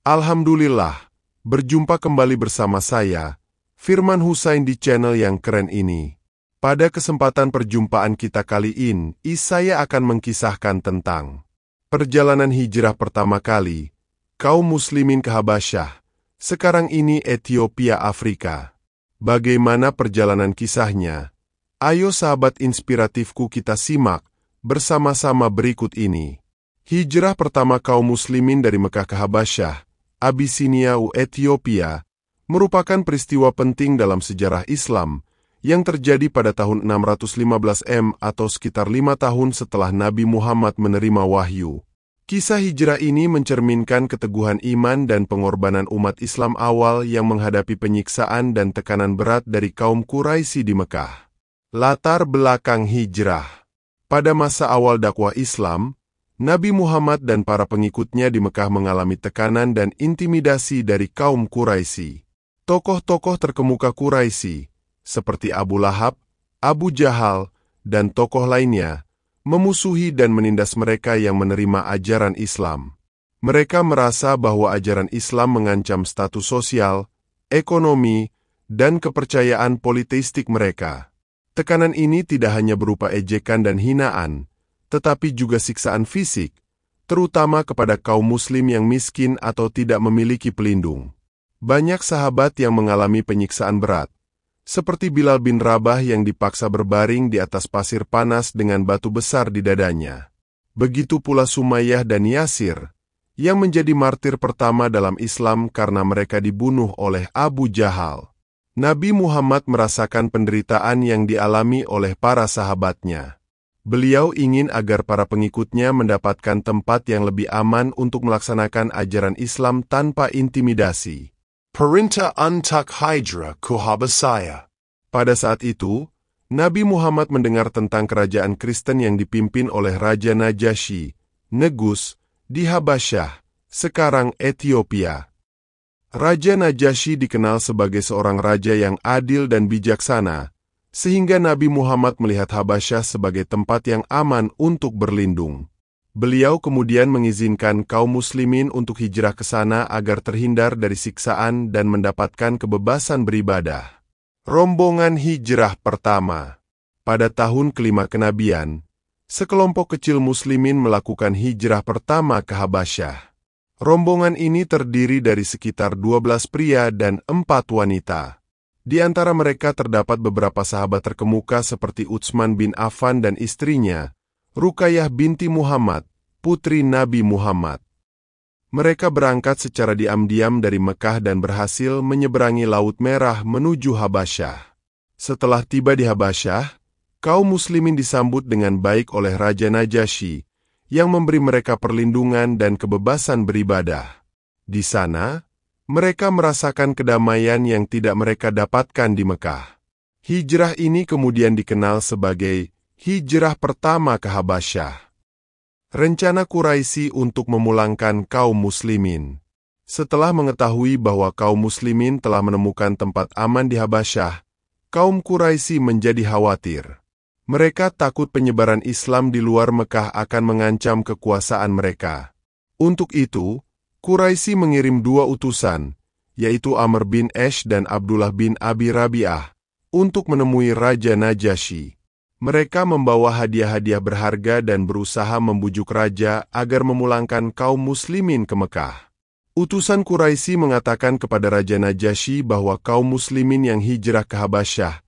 Alhamdulillah, berjumpa kembali bersama saya, Firman Husain di channel yang keren ini. Pada kesempatan perjumpaan kita kali ini, saya akan mengkisahkan tentang perjalanan hijrah pertama kali kaum muslimin ke Habasyah, sekarang ini Ethiopia, Afrika. Bagaimana perjalanan kisahnya? Ayo sahabat inspiratifku, kita simak bersama-sama berikut ini. Hijrah pertama kaum muslimin dari Mekah ke Habasyah, Abyssinia, Ethiopia, merupakan peristiwa penting dalam sejarah Islam yang terjadi pada tahun 615 atau sekitar 5 tahun setelah Nabi Muhammad menerima wahyu. Kisah hijrah ini mencerminkan keteguhan iman dan pengorbanan umat Islam awal yang menghadapi penyiksaan dan tekanan berat dari kaum Quraisy di Mekah. Latar belakang hijrah. Pada masa awal dakwah Islam, Nabi Muhammad dan para pengikutnya di Mekah mengalami tekanan dan intimidasi dari kaum Quraisy. Tokoh-tokoh terkemuka Quraisy, seperti Abu Lahab, Abu Jahal, dan tokoh lainnya, memusuhi dan menindas mereka yang menerima ajaran Islam. Mereka merasa bahwa ajaran Islam mengancam status sosial, ekonomi, dan kepercayaan politeistik mereka. Tekanan ini tidak hanya berupa ejekan dan hinaan, tetapi juga siksaan fisik, terutama kepada kaum muslim yang miskin atau tidak memiliki pelindung. Banyak sahabat yang mengalami penyiksaan berat, seperti Bilal bin Rabah yang dipaksa berbaring di atas pasir panas dengan batu besar di dadanya. Begitu pula Sumayyah dan Yasir, yang menjadi martir pertama dalam Islam karena mereka dibunuh oleh Abu Jahal. Nabi Muhammad merasakan penderitaan yang dialami oleh para sahabatnya. Beliau ingin agar para pengikutnya mendapatkan tempat yang lebih aman untuk melaksanakan ajaran Islam tanpa intimidasi. Perintah untuk hijrah ke Habasyah. Pada saat itu, Nabi Muhammad mendengar tentang kerajaan Kristen yang dipimpin oleh Raja Najasyi, Negus, di Habasyah, sekarang Ethiopia. Raja Najasyi dikenal sebagai seorang raja yang adil dan bijaksana, sehingga Nabi Muhammad melihat Habasyah sebagai tempat yang aman untuk berlindung. Beliau kemudian mengizinkan kaum muslimin untuk hijrah ke sana agar terhindar dari siksaan dan mendapatkan kebebasan beribadah. Rombongan hijrah pertama. Pada tahun kelima kenabian, sekelompok kecil muslimin melakukan hijrah pertama ke Habasyah. Rombongan ini terdiri dari sekitar 12 pria dan 4 wanita. Di antara mereka terdapat beberapa sahabat terkemuka seperti Utsman bin Affan dan istrinya, Ruqayyah binti Muhammad, putri Nabi Muhammad. Mereka berangkat secara diam-diam dari Mekah dan berhasil menyeberangi Laut Merah menuju Habasyah. Setelah tiba di Habasyah, kaum muslimin disambut dengan baik oleh Raja Najasyi, yang memberi mereka perlindungan dan kebebasan beribadah. Di sana, mereka merasakan kedamaian yang tidak mereka dapatkan di Mekah. Hijrah ini kemudian dikenal sebagai hijrah pertama ke Habasyah. Rencana Quraisy untuk memulangkan kaum muslimin. Setelah mengetahui bahwa kaum muslimin telah menemukan tempat aman di Habasyah, kaum Quraisy menjadi khawatir. Mereka takut penyebaran Islam di luar Mekah akan mengancam kekuasaan mereka. Untuk itu, Quraisy mengirim 2 utusan, yaitu Amr bin Ash dan Abdullah bin Abi Rabi'ah, untuk menemui Raja Najasyi. Mereka membawa hadiah-hadiah berharga dan berusaha membujuk raja agar memulangkan kaum muslimin ke Mekah. Utusan Quraisy mengatakan kepada Raja Najasyi bahwa kaum muslimin yang hijrah ke Habasyah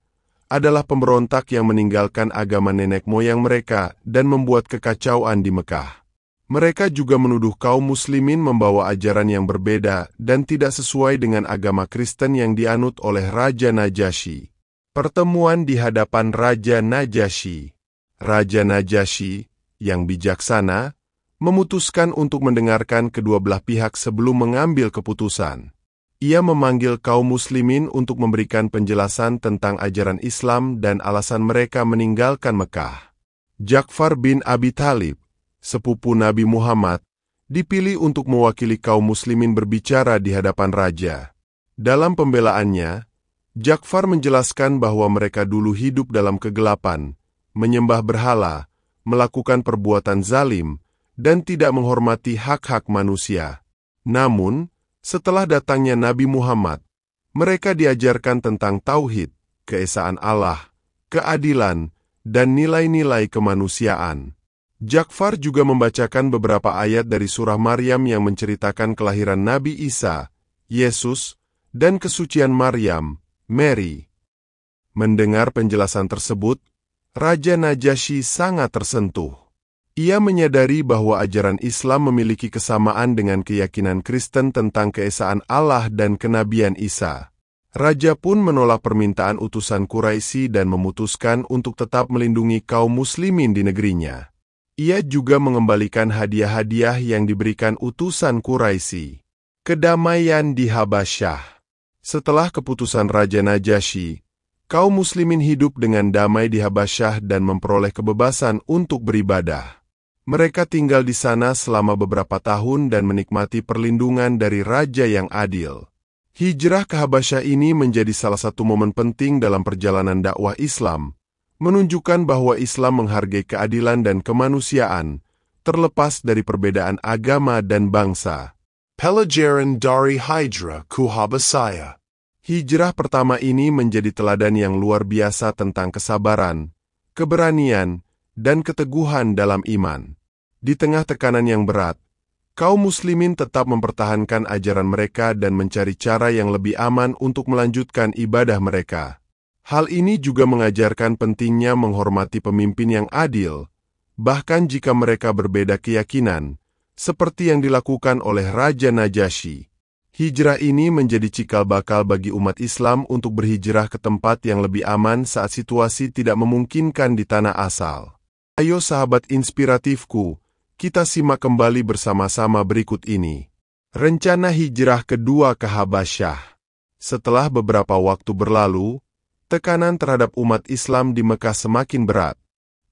adalah pemberontak yang meninggalkan agama nenek moyang mereka dan membuat kekacauan di Mekah. Mereka juga menuduh kaum muslimin membawa ajaran yang berbeda dan tidak sesuai dengan agama Kristen yang dianut oleh Raja Najasyi. Pertemuan di hadapan Raja Najasyi. Raja Najasyi, yang bijaksana, memutuskan untuk mendengarkan kedua belah pihak sebelum mengambil keputusan. Ia memanggil kaum muslimin untuk memberikan penjelasan tentang ajaran Islam dan alasan mereka meninggalkan Mekah. Ja'far bin Abi Thalib, sepupu Nabi Muhammad, dipilih untuk mewakili kaum muslimin berbicara di hadapan raja. Dalam pembelaannya, Ja'far menjelaskan bahwa mereka dulu hidup dalam kegelapan, menyembah berhala, melakukan perbuatan zalim, dan tidak menghormati hak-hak manusia. Namun, Setelah datangnya Nabi Muhammad, mereka diajarkan tentang tauhid, keesaan Allah, keadilan, dan nilai-nilai kemanusiaan. Ja'far juga membacakan beberapa ayat dari surah Maryam yang menceritakan kelahiran Nabi Isa, Yesus, dan kesucian Maryam, Mary. Mendengar penjelasan tersebut, Raja Najasyi sangat tersentuh. Ia menyadari bahwa ajaran Islam memiliki kesamaan dengan keyakinan Kristen tentang keesaan Allah dan kenabian Isa. Raja pun menolak permintaan utusan Quraisy dan memutuskan untuk tetap melindungi kaum muslimin di negerinya. Ia juga mengembalikan hadiah-hadiah yang diberikan utusan Quraisy. Kedamaian di Habasyah. Setelah keputusan Raja Najasyi, kaum muslimin hidup dengan damai di Habasyah dan memperoleh kebebasan untuk beribadah. Mereka tinggal di sana selama beberapa tahun dan menikmati perlindungan dari raja yang adil. Hijrah ke Habasyah ini menjadi salah satu momen penting dalam perjalanan dakwah Islam, menunjukkan bahwa Islam menghargai keadilan dan kemanusiaan, terlepas dari perbedaan agama dan bangsa. Pelajaran dari Hijrah ke Habasyah. Hijrah pertama ini menjadi teladan yang luar biasa tentang kesabaran, keberanian, dan keteguhan dalam iman. Di tengah tekanan yang berat, kaum muslimin tetap mempertahankan ajaran mereka dan mencari cara yang lebih aman untuk melanjutkan ibadah mereka. Hal ini juga mengajarkan pentingnya menghormati pemimpin yang adil, bahkan jika mereka berbeda keyakinan, seperti yang dilakukan oleh Raja Najasyi. Hijrah ini menjadi cikal bakal bagi umat Islam untuk berhijrah ke tempat yang lebih aman saat situasi tidak memungkinkan di tanah asal. Ayo sahabat inspiratifku, kita simak kembali bersama-sama berikut ini. Rencana hijrah kedua ke Habasyah. Setelah beberapa waktu berlalu, tekanan terhadap umat Islam di Mekah semakin berat.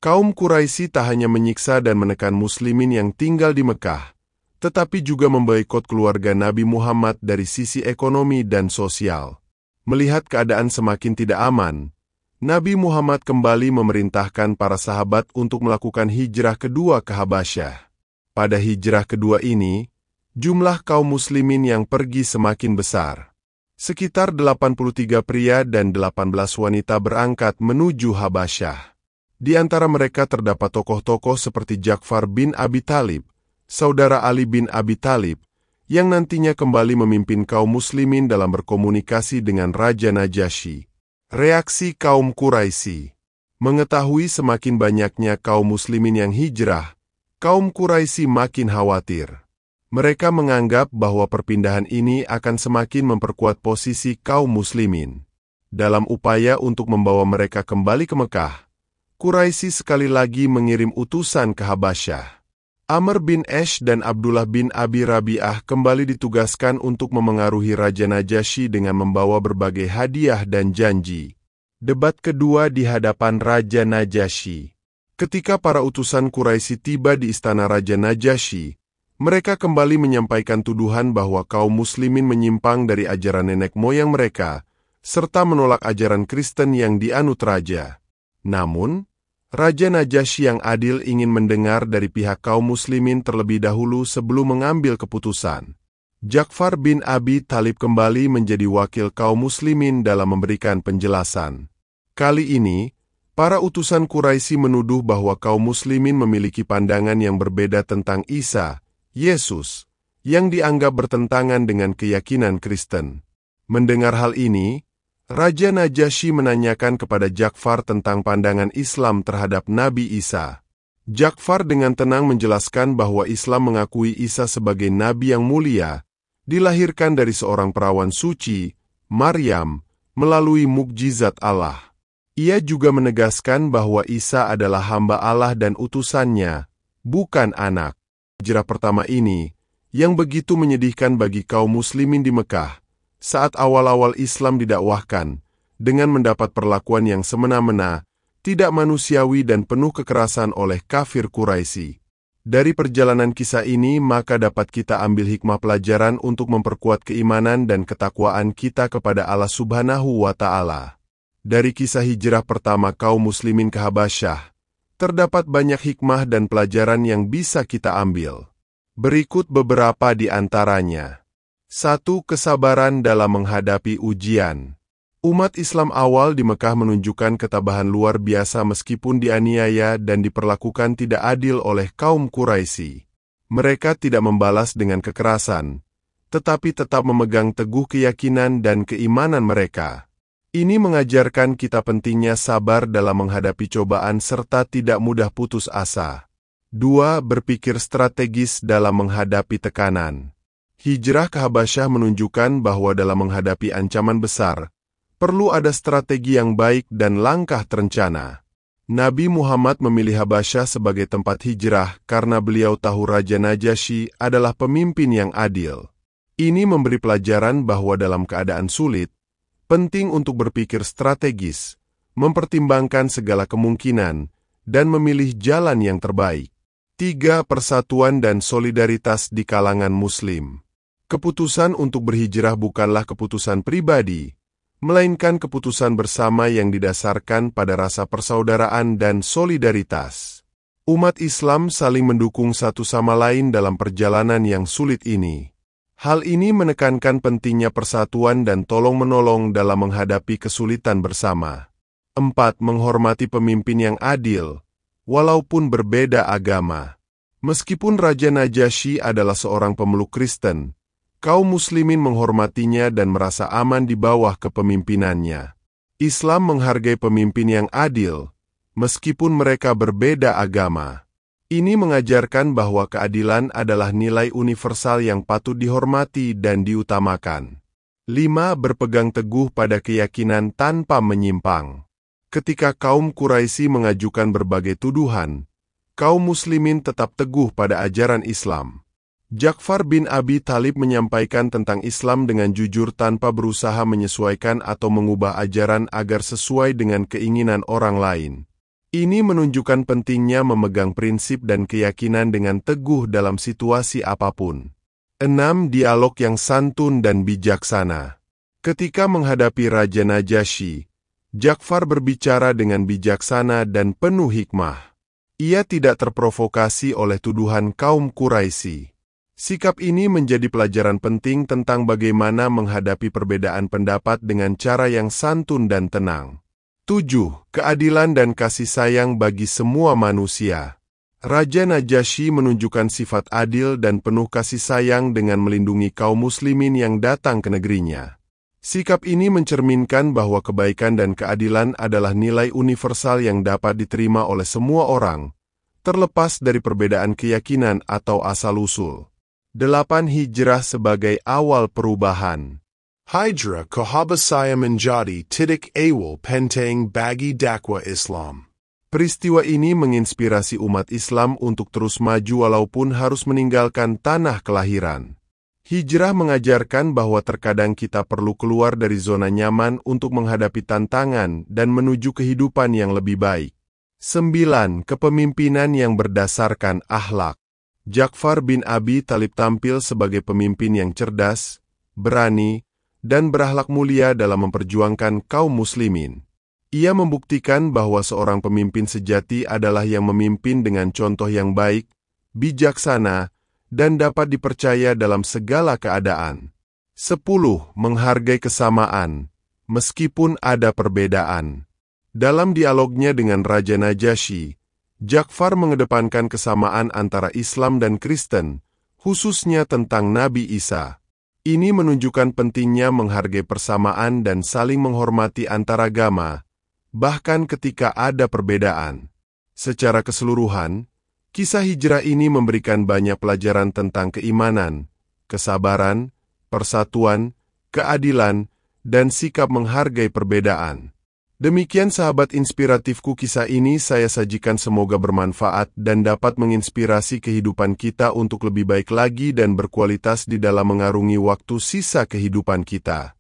Kaum Quraisy tak hanya menyiksa dan menekan muslimin yang tinggal di Mekah, tetapi juga memboikot keluarga Nabi Muhammad dari sisi ekonomi dan sosial. Melihat keadaan semakin tidak aman, Nabi Muhammad kembali memerintahkan para sahabat untuk melakukan hijrah kedua ke Habasyah. Pada hijrah kedua ini, jumlah kaum muslimin yang pergi semakin besar. Sekitar 83 pria dan 18 wanita berangkat menuju Habasyah. Di antara mereka terdapat tokoh-tokoh seperti Ja'far bin Abi Thalib, saudara Ali bin Abi Thalib, yang nantinya kembali memimpin kaum muslimin dalam berkomunikasi dengan Raja Najasyi. Reaksi kaum Quraisy. Mengetahui semakin banyaknya kaum muslimin yang hijrah, kaum Quraisy makin khawatir. Mereka menganggap bahwa perpindahan ini akan semakin memperkuat posisi kaum muslimin. Dalam upaya untuk membawa mereka kembali ke Mekah, Quraisy sekali lagi mengirim utusan ke Habasyah. Amr bin Ash dan Abdullah bin Abi Rabi'ah kembali ditugaskan untuk memengaruhi Raja Najasyi dengan membawa berbagai hadiah dan janji. Debat kedua di hadapan Raja Najasyi. Ketika para utusan Quraisy tiba di istana Raja Najasyi, mereka kembali menyampaikan tuduhan bahwa kaum muslimin menyimpang dari ajaran nenek moyang mereka, serta menolak ajaran Kristen yang dianut raja. Namun, Raja Najasyi yang adil ingin mendengar dari pihak kaum muslimin terlebih dahulu sebelum mengambil keputusan. Ja'far bin Abi Thalib kembali menjadi wakil kaum muslimin dalam memberikan penjelasan. Kali ini, para utusan Quraisy menuduh bahwa kaum muslimin memiliki pandangan yang berbeda tentang Isa, Yesus, yang dianggap bertentangan dengan keyakinan Kristen. Mendengar hal ini, Raja Najasyi menanyakan kepada Ja'far tentang pandangan Islam terhadap Nabi Isa. Ja'far dengan tenang menjelaskan bahwa Islam mengakui Isa sebagai Nabi yang mulia, dilahirkan dari seorang perawan suci, Maryam, melalui mukjizat Allah. Ia juga menegaskan bahwa Isa adalah hamba Allah dan utusannya, bukan anak. Hijrah pertama ini, yang begitu menyedihkan bagi kaum muslimin di Mekah, saat awal-awal Islam didakwahkan, dengan mendapat perlakuan yang semena-mena, tidak manusiawi dan penuh kekerasan oleh kafir Quraisy. Dari perjalanan kisah ini maka dapat kita ambil hikmah pelajaran untuk memperkuat keimanan dan ketakwaan kita kepada Allah Subhanahu wa Ta'ala. Dari kisah hijrah pertama kaum muslimin ke Habasyah, terdapat banyak hikmah dan pelajaran yang bisa kita ambil. Berikut beberapa di antaranya. 1. Kesabaran dalam menghadapi ujian. Umat Islam awal di Mekah menunjukkan ketabahan luar biasa meskipun dianiaya dan diperlakukan tidak adil oleh kaum Quraisy. Mereka tidak membalas dengan kekerasan, tetapi tetap memegang teguh keyakinan dan keimanan mereka. Ini mengajarkan kita pentingnya sabar dalam menghadapi cobaan serta tidak mudah putus asa. 2. Berpikir strategis dalam menghadapi tekanan. Hijrah ke Habasyah menunjukkan bahwa dalam menghadapi ancaman besar, perlu ada strategi yang baik dan langkah terencana. Nabi Muhammad memilih Habasyah sebagai tempat hijrah karena beliau tahu Raja Najasyi adalah pemimpin yang adil. Ini memberi pelajaran bahwa dalam keadaan sulit, penting untuk berpikir strategis, mempertimbangkan segala kemungkinan, dan memilih jalan yang terbaik. 3. Persatuan dan solidaritas di kalangan Muslim. Keputusan untuk berhijrah bukanlah keputusan pribadi, melainkan keputusan bersama yang didasarkan pada rasa persaudaraan dan solidaritas. Umat Islam saling mendukung satu sama lain dalam perjalanan yang sulit ini. Hal ini menekankan pentingnya persatuan dan tolong-menolong dalam menghadapi kesulitan bersama. 4. Menghormati pemimpin yang adil, walaupun berbeda agama. Meskipun Raja Najasyi adalah seorang pemeluk Kristen, kaum muslimin menghormatinya dan merasa aman di bawah kepemimpinannya. Islam menghargai pemimpin yang adil, meskipun mereka berbeda agama. Ini mengajarkan bahwa keadilan adalah nilai universal yang patut dihormati dan diutamakan. 5. Berpegang teguh pada keyakinan tanpa menyimpang. Ketika kaum Quraisy mengajukan berbagai tuduhan, kaum muslimin tetap teguh pada ajaran Islam. Ja'far bin Abi Thalib menyampaikan tentang Islam dengan jujur tanpa berusaha menyesuaikan atau mengubah ajaran agar sesuai dengan keinginan orang lain. Ini menunjukkan pentingnya memegang prinsip dan keyakinan dengan teguh dalam situasi apapun. 6. Dialog yang santun dan bijaksana. Ketika menghadapi Raja Najasyi, Ja'far berbicara dengan bijaksana dan penuh hikmah. Ia tidak terprovokasi oleh tuduhan kaum Quraisy. Sikap ini menjadi pelajaran penting tentang bagaimana menghadapi perbedaan pendapat dengan cara yang santun dan tenang. 7. Keadilan dan kasih sayang bagi semua manusia. Raja Najasyi menunjukkan sifat adil dan penuh kasih sayang dengan melindungi kaum muslimin yang datang ke negerinya. Sikap ini mencerminkan bahwa kebaikan dan keadilan adalah nilai universal yang dapat diterima oleh semua orang, terlepas dari perbedaan keyakinan atau asal-usul. 8. Hijrah sebagai awal perubahan. Hijrah ke Habasyah menjadi titik awal penting bagi dakwah Islam. Peristiwa ini menginspirasi umat Islam untuk terus maju walaupun harus meninggalkan tanah kelahiran. Hijrah mengajarkan bahwa terkadang kita perlu keluar dari zona nyaman untuk menghadapi tantangan dan menuju kehidupan yang lebih baik. 9. Kepemimpinan yang berdasarkan akhlak. Ja'far bin Abi Thalib tampil sebagai pemimpin yang cerdas, berani, dan berakhlak mulia dalam memperjuangkan kaum muslimin. Ia membuktikan bahwa seorang pemimpin sejati adalah yang memimpin dengan contoh yang baik, bijaksana, dan dapat dipercaya dalam segala keadaan. 10. Menghargai kesamaan, meskipun ada perbedaan. Dalam dialognya dengan Raja Najasyi, Ja'far mengedepankan kesamaan antara Islam dan Kristen, khususnya tentang Nabi Isa. Ini menunjukkan pentingnya menghargai persamaan dan saling menghormati antaragama, bahkan ketika ada perbedaan. Secara keseluruhan, kisah hijrah ini memberikan banyak pelajaran tentang keimanan, kesabaran, persatuan, keadilan, dan sikap menghargai perbedaan. Demikian sahabat inspiratifku, kisah ini saya sajikan semoga bermanfaat dan dapat menginspirasi kehidupan kita untuk lebih baik lagi dan berkualitas di dalam mengarungi waktu sisa kehidupan kita.